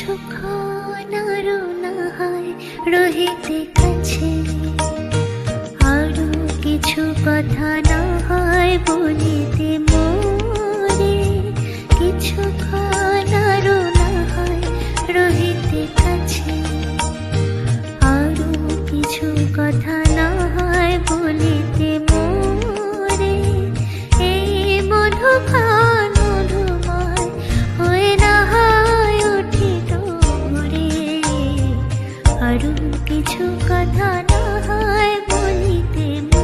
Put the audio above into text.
কিছুক্ষণ আরো না হয় রহিতে কাছে, আরো কিছু কথা না হয় বলিতে মোরে। কিছুক্ষণ আরো না হয় রহিতে কাছে, আরো কিছু কথা না হয় বলিতে মোরে। এই মধুক্ষণ মধুময় হয়ে না হয় উঠিত ভোরে, আরো কিছু কথা না হয় বলিতে মোরে।